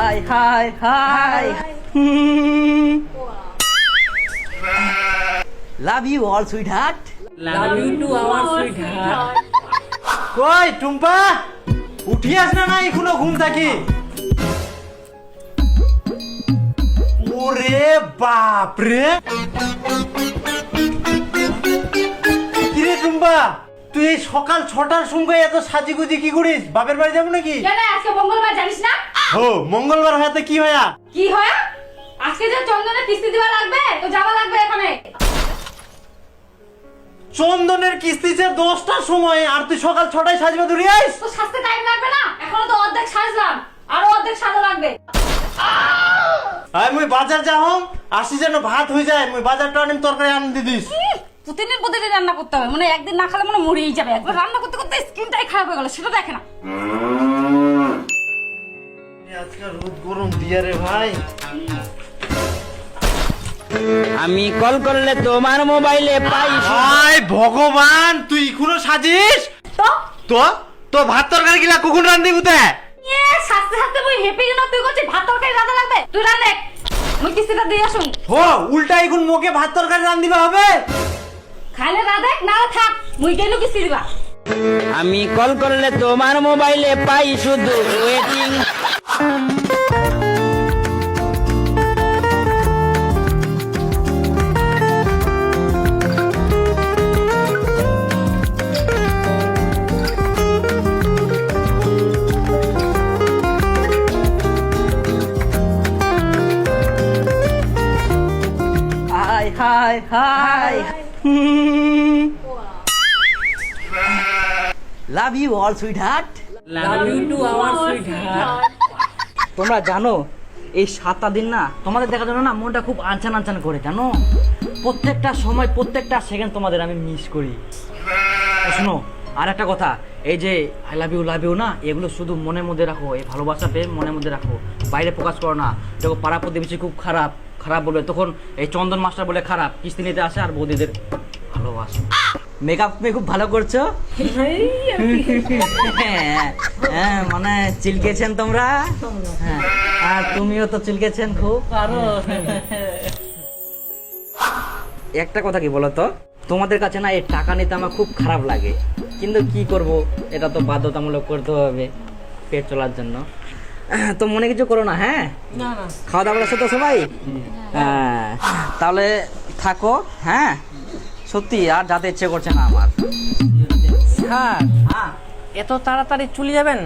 Hi, hi, hi. Love you all, sweetheart. Love you too, our sweetheart. কই টুম্পা উঠি আস না এখনো ঘুম থাকি ওরে বাপ রে কিরে টুম্পা তুই এই সকাল 6টার সময় এত সাজিগুজি কি করিস বাপের বাড়ি যাবো নাকি কেন আজকে মঙ্গলবার জানিস না? ও মঙ্গলবার হয়তো কি হয়া কি হয়? আজকে যে চন্দনের কিস্তি দেওয়া লাগবে তো যাওয়া লাগবে এখানে। চন্দনের কিস্তিতে 10টার সময় আর তুই সকাল 6টায় সাজবা দূরে আইস তো সাজতে টাইম লাগবে না? এখনো তো অর্ধেক সাজলাম, আরো অর্ধেক সাজা লাগবে। আয় মুই বাজার যাহম আসি যেন ভাত হয়ে যায় মুই বাজারটা আনিম তরকারি আনি দিদিস প্রতিদিন রান্না করতে হবে, মানে একদিন না খেলে মনে মরেই যাবে। একবার রান্না করতে করতে স্কিনটাই খারাপ হয়ে গেল, সেটা দেখে না। আজকে রোদ গরম দিয়া রে ভাই আমি কল করলে তোমার মোবাইলে পাই। হাই ভগবান তুই এখনো সাজিস তো তো তো ভাত তরকারি গিলা কখন রান্ধি বুতে এ সাজতে সাজতে মুই হেপি না, তুই করছিস ভাত তরকারি রান্না লাগবে, তুই রান্না মুই কিস্তিটা দিয়ে আসুন। হো উল্টা এখন মোকে ভাত তরকারি রান্ধিবা হবে খাইলে রাধে না থাক, মুই কেন কিস্তি দিবা। আমি কল করলে তোমার মোবাইলে পাই শুধু waiting. Hi, hi, hi. Love you all, sweetheart. Love you too our sweetheart. তোমরা জানো এই 7টা দিন না তোমাদের দেখার জন্য না মনটা খুব আনচান আনচান করে, জানো প্রত্যেকটা সময় প্রত্যেকটা সেকেন্ড তোমাদের আমি মিস করি। শোনো আর একটা কথা, এই যে আই লাভ ইউ না এগুলো শুধু মনের মধ্যে রাখো, এই ভালোবাসাতে মনের মধ্যে রাখো, বাইরে প্রকাশ করো না। দেখো পাড়া প্রতিবেশী খুব খারাপ বলবে, তখন এই চন্দন মাস্টার বলে খারাপ, কিস্তি নিতে আসে আর বৌদিদের ভালোবাসো। মেকআপ তুমি খুব ভালো করছো। হ্যাঁ মানে চিলকেছেন তোমরা, হ্যাঁ আর তুমিও তো চিলকেছেন খুব। আরো একটা কথা কি বলো তো, তোমাদের কাছে না এই টাকা নিতে আমার খুব খারাপ লাগে, কিন্তু কি করব এটা তো বাধ্যতামূলক করতে হবে পেট চলার জন্য। তো মনে কিছু করো না, হ্যাঁ খাওয়া দাওয়া করছো তো সবাই? হ্যাঁ তাহলে থাকো, হ্যাঁ সত্যি আর যাতে ইচ্ছে করছে না আমার। স্যার হ্যাঁ এত তাড়াতাড়ি চলে যাবেন?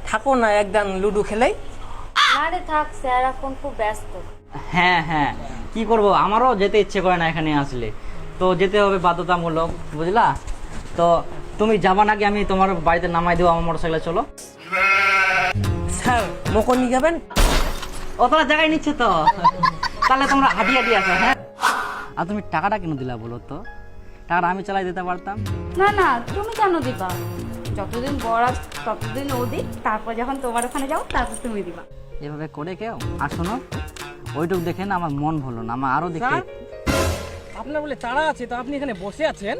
থাকো না একদম লুডো খেলাই। আরে থাক স্যার, এখন খুব ব্যস্ত। হ্যাঁ কি করব, আমারও যেতে ইচ্ছে করে না এখানে আসলে, তো যেতে হবে বাধ্যতামূলক, বুঝলা? তো তুমি যাবা নাকি আমি তোমার বাড়িতে নামাই দেবো আমার মোটরসাইকেলে, চলো। স্যার মকন নিয়ে যাবেন? ও তোরা জায়গায় নিচ্ছে তো, তাহলে তোমরা হাঁটি আসো। হ্যাঁ আর তুমি টাকাটা কেন দিলা বলো তো? টাকাটা আমি চালাই দিতে পারতাম। না তুমি কেন দিবা? যতদিন বড় আছ ততদিন ও দিক, তারপর যখন তোমার ওখানে যাও তারপর তুমি দিবা। এভাবে করে কেউ? আর শোনো ওইটুক দেখে না আমার মন হলো না, আমার আরো দেখে। আপনার বলে তাড়া আছে তো আপনি এখানে বসে আছেন?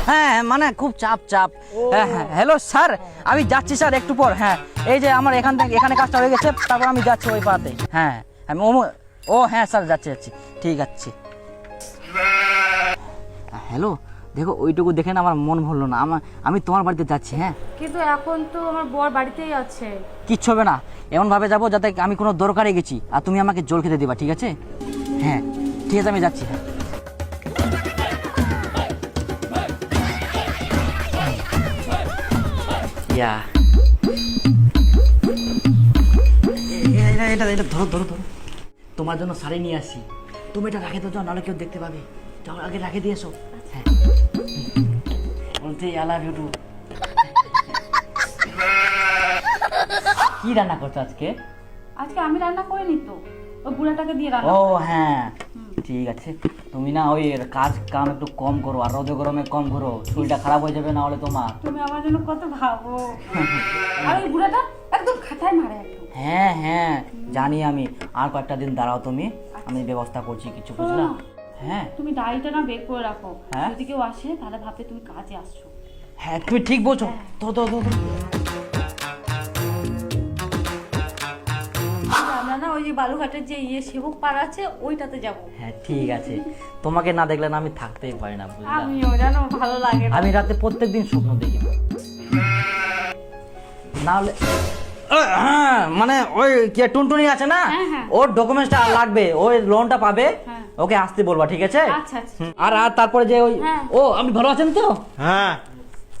হ্যাঁ মানে খুব চাপ। হ্যাঁ হ্যালো স্যার, আমি যাচ্ছি স্যার একটু পর। হ্যাঁ এই যে আমার এখান থেকে এখানে কাজটা হয়ে গেছে, তারপর আমি যাচ্ছি ওই পাতে। হ্যাঁ আমি ও হ্যাঁ স্যার যাচ্ছি, ঠিক আছে। হ্যালো দেখো ওইটুকু দেখে না আমার মন ভরলো না, আমি তোমার বাড়িতে যাচ্ছি। হ্যাঁ কিন্তু এখন তো আমার বর বাড়িতেই আছে। কিচ্ছু হবে না, এমন ভাবে যাবো যাতে আমি কোনো দরকারে গেছি আর তুমি আমাকে জল খেতে দিবা, ঠিক আছে? হ্যাঁ ঠিক আছে আমি যাচ্ছি। হ্যাঁ এটা ধরো তোমার জন্য শাড়ি নিয়ে আসি, তুমি এটা রাখে তো যাও, নাহলে কেউ দেখতে পাবে। যাও আগে রাখে দিয়ে এসো। হ্যাঁ বলতে আই লাভ ইউ টু। কি রান্না করছো আজকে? আজকে আমি রান্না করিনি তো, ওই বুড়াটাকে দিয়ে রান্না। ও হ্যাঁ ঠিক আছে, তুমি না ওই কাম একটু কম করো আর রোদে গরমে কম করো, শরীরটা খারাপ হয়ে যাবে না হলে তোমার। তুমি আমার জন্য কত ভাবো। আর ওই বুড়াটা একদম খাতায় মারে একদম। হ্যাঁ জানি আমি, আর কয়েকটা দিন দাঁড়াও তুমি, আমি ব্যবস্থা করছি কিছু, বুঝলা? হ্যাঁ তুমি ডায়েরিটা না বের করে রাখো, হ্যাঁ? যদি কেউ আসে তাহলে ভাববে তুমি কাজে আসছো। হ্যাঁ তুমি ঠিক বলছো। তো আমরা আমরা না ওই যে বালুঘাটের যে সেবক পাড়া আছে ওইটাতে যাব। হ্যাঁ ঠিক আছে, তোমাকে না দেখলে না আমি থাকতেই পারি না, বুঝলা? আমিও জানো ভালো লাগে না। আমি রাতে প্রত্যেকদিন স্বপ্ন দেখি, না হলে হ্যাঁ, মানে ওই কি টুনটুনি আছে না, হ্যাঁ, হ্যাঁ। ওর ডকুমেন্টসটা লাগবে, ওই লোনটা পাবে, হ্যাঁ। ওকে আসতে বলবা, ঠিক আছে? আচ্ছা আচ্ছা। আর আর তারপরে যে ওই হ্যাঁ। ও আপনি ভালো আছেন তো? হ্যাঁ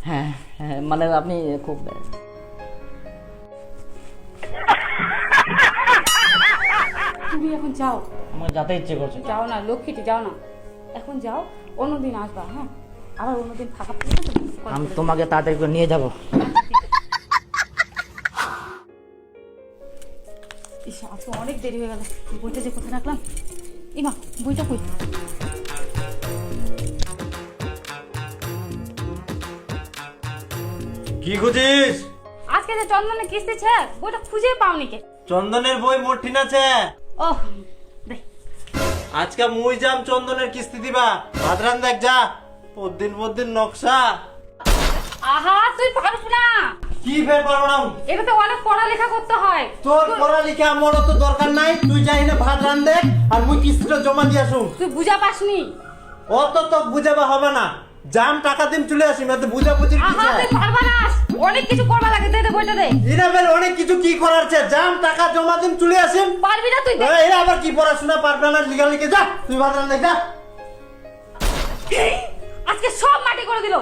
হ্যাঁ হ্যাঁ, মানে আপনি খুব তুমি এখন যাও, আমার যেতে ইচ্ছে করছে। যাও না লক্ষ্মীটি, যাও না, এখন যাও, অন্যদিন আসবা। হ্যাঁ, আবার অন্যদিন ফাঁকা পেলে তো call আমি করে তোমাকে তাড়াতাড়ি করে নিয়ে যাবো। ইস, আজকে অনেক দেরি হয়ে গেল। বইটা যে কোথায় রাখলাম, ইমা বইটা কই? কি খুঁজিস? আজকে যে চন্দনের কিস্তি ছে, বইটা খুঁজে পাওনি কে? চন্দনের বই মোর ঠিক আছে। ও দেখ, আজকে মুই যাম চন্দনের কিস্তি দিবা, ভাদ্রান দেখ যা, পরদিন নকশা। আহা তুই পারবি না, কি ফের পারো না? এটাতে অনেক পড়ালেখা করতে হয়। তোর পড়ালেখা আমার তো দরকার নাই, তুই যাই না ভাদ্রান দেখ, আর মুই কিস্তিটা জমা দিয়ে আসুম। তুই বুঝা পাসনি। অত তো বুঝাবা হবে না, জাম টাকা দিম চলে আসিম, এত বুঝাবুঝির কি আহা তুই চাই? পারবা না, অনেক কিছু করবা লাগে। দে দে বইটা দে। এরা বের অনেক কিছু কি করার চাই, জাম টাকা জমা দিম চলে আসিম। পারবি না তুই, দে। এরা আবার কি পড়াশোনা পারবে না, লিখা লিখে যা, তুই ভাদ্রান দেখ যা। আজকে সব মাটি করে দিল।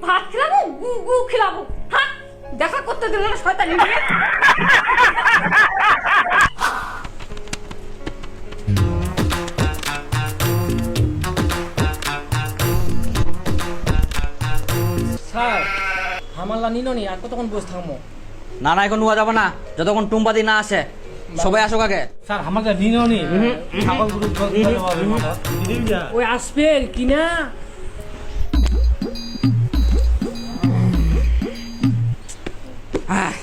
ভাত খিলাবো, গু গু খিলাবো। হ্যাঁ, দেখা করতে দিল না শয়তানি। স্যার হামাল্লা নিলনি আর কতক্ষণ বসে থাকবো? না না, এখন নেওয়া যাবে না, যতক্ষণ টুম্পাদি না আসে। সবাই আসুক আগে। স্যার হামাল্লা নিলনি ছাগল গরু ওই আসবে কিনা? হ্যাঁ,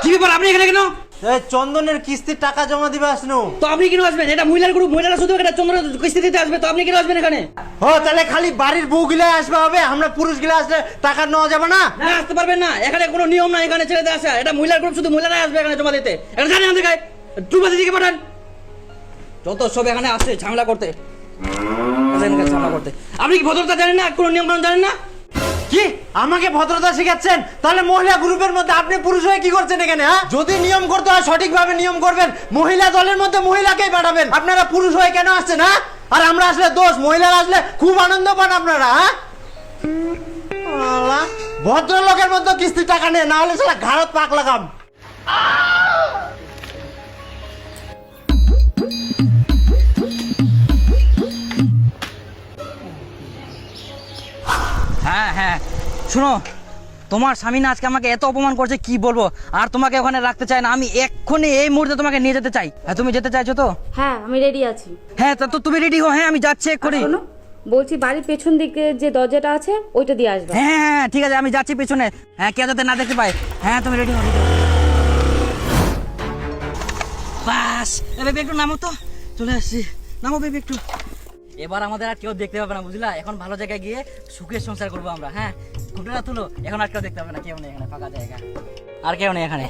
কি ব্যাপার, আপনি এখানে কেন? এই চন্দনের কিস্তির টাকা জমা দিবে আসনু। তো আপনি কেন আসবেন? এটা মহিলার গ্রুপ, মহিলারা শুধু এটা চন্দ্র কিস্তি দিতে আসবে, তো আপনি কেন আসবেন এখানে? ও তাহলে খালি বাড়ির বউ গিলা আসবে হবে, আমরা পুরুষ গিলা আসলে টাকা নেওয়া যাবে না? না, আসতে পারবেন না, এখানে কোনো নিয়ম না এখানে ছেড়ে দিয়ে আসা। এটা মহিলার গ্রুপ, শুধু মহিলারাই আসবে এখানে জমা দিতে। এটা জানেন আমাদের গায়ে, টুম্পাদি দিকে পাঠান। যত সব এখানে আসছে ঝামেলা করতে, ঝামেলা করতে। আপনি কি ভদ্রতা জানেন না, কোনো নিয়ম কানুন জানেন না? কি আমাকে ভদ্রতা শেখাচ্ছেন? তাহলে মহিলা গ্রুপের মধ্যে আপনি পুরুষ হয়ে কি করছেন এখানে? হ্যাঁ, যদি নিয়ম করতে হয় সঠিকভাবে নিয়ম করবেন, মহিলা দলের মধ্যে মহিলাকেই পাঠাবেন। আপনারা পুরুষ হয়ে কেন আসছেন? হ্যাঁ, আর আমরা আসলে দোষ, মহিলারা আসলে খুব আনন্দ পান আপনারা। হ্যাঁ, আল্লাহ, ভদ্রলোকের মধ্যে কিস্তি টাকা নেই, না হলে সারা ঘাড়ত পাক লাগাম। হ্যাঁ হ্যাঁ, শুনো, তোমার স্বামী না আজকে আমাকে এত অপমান করছে কি বলবো, আর তোমাকে ওখানে রাখতে চাই না। আমি এক্ষুনি এই মুহূর্তে তোমাকে নিয়ে যেতে চাই। হ্যাঁ, তুমি যেতে চাইছো তো? হ্যাঁ আমি রেডি আছি। হ্যাঁ, তা তো তুমি রেডি হো। হ্যাঁ, আমি যাচ্ছি এক্ষুনি। শোনো, বলছি বাড়ির পেছন দিকে যে দরজাটা আছে ওইটা দিয়ে আসবে। হ্যাঁ হ্যাঁ হ্যাঁ, ঠিক আছে, আমি যাচ্ছি পেছনে। হ্যাঁ, কেউ যাতে না দেখতে পায়। হ্যাঁ, তুমি রেডি হো, রেডি হো। বাস, বেবি একটু নামো তো, চলে আসছি। নামো বেবি একটু। এবার আমাদের আর কেউ দেখতে পাবে না, বুঝলা? এখন ভালো জায়গায় গিয়ে সুখের সংসার করবো আমরা। হ্যাঁ, ঘুমটা তুলো, এখন আর কেউ দেখতে পাবে না। কেউ নেই এখানে, ফাঁকা জায়গা, আর কেউ নেই এখানে।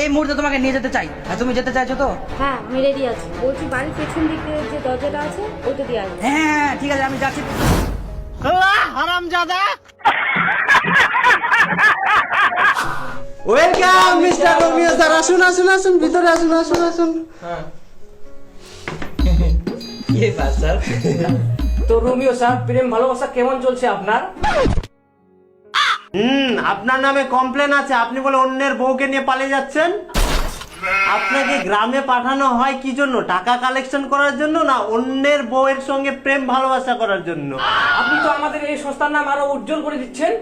এই মুহূর্তে তোমাকে নিয়ে যেতে চাই। হ্যাঁ, তুমি যেতে চাইছো তো? হ্যাঁ আমি রেডি আছি। বলছি বাড়ির পেছন দিকে যে দরজাটা আছে ওইটা দিয়ে আসবে। হ্যাঁ হ্যাঁ, ঠিক আছে, আমি যাচ্ছি। হারামজাদা, ওয়েলকাম মিস্টার রোমিও স্যার, আসুন আসুন আসুন, ভিতরে আসুন আসুন আসুন। তো রোমিও স্যার, প্রেম ভালোবাসা কেমন চলছে আপনার? আপনার নামে কমপ্লেন আছে, আপনি বলে অন্যের বউকে নিয়ে পালিয়ে যাচ্ছেন। আপনাকে গ্রামে পাঠানো হয় কি জন্য? টাকা কালেকশন করার জন্য, না অন্যের বউয়ের সঙ্গে প্রেম ভালোবাসা করার জন্য? আপনি তো আমাদের এই সংস্থার নাম আরো উজ্জ্বল করে দিচ্ছেন।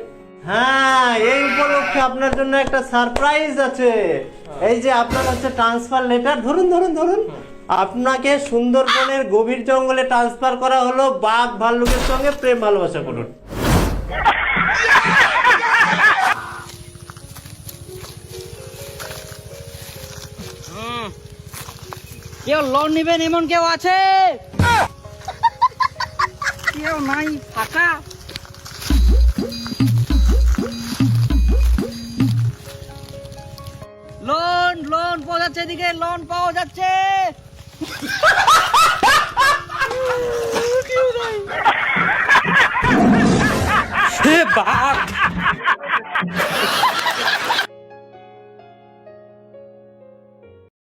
হ্যাঁ, এই উপলক্ষে আপনার জন্য একটা সারপ্রাইজ আছে। এই যে আপনার হচ্ছে ট্রান্সফার লেটার, ধরুন ধরুন ধরুন, আপনাকে সুন্দরবনের গভীর জঙ্গলে ট্রান্সফার করা হলো বাঘ ভাল্লুকের সঙ্গে প্রেম ভালোবাসা করুন। কেউ লোন নেবেন এমন কেউ আছে? কেউ নাই, ফাঁকা। লোন লোন পাওয়া যাচ্ছে, এদিকে লোন পাওয়া যাচ্ছে।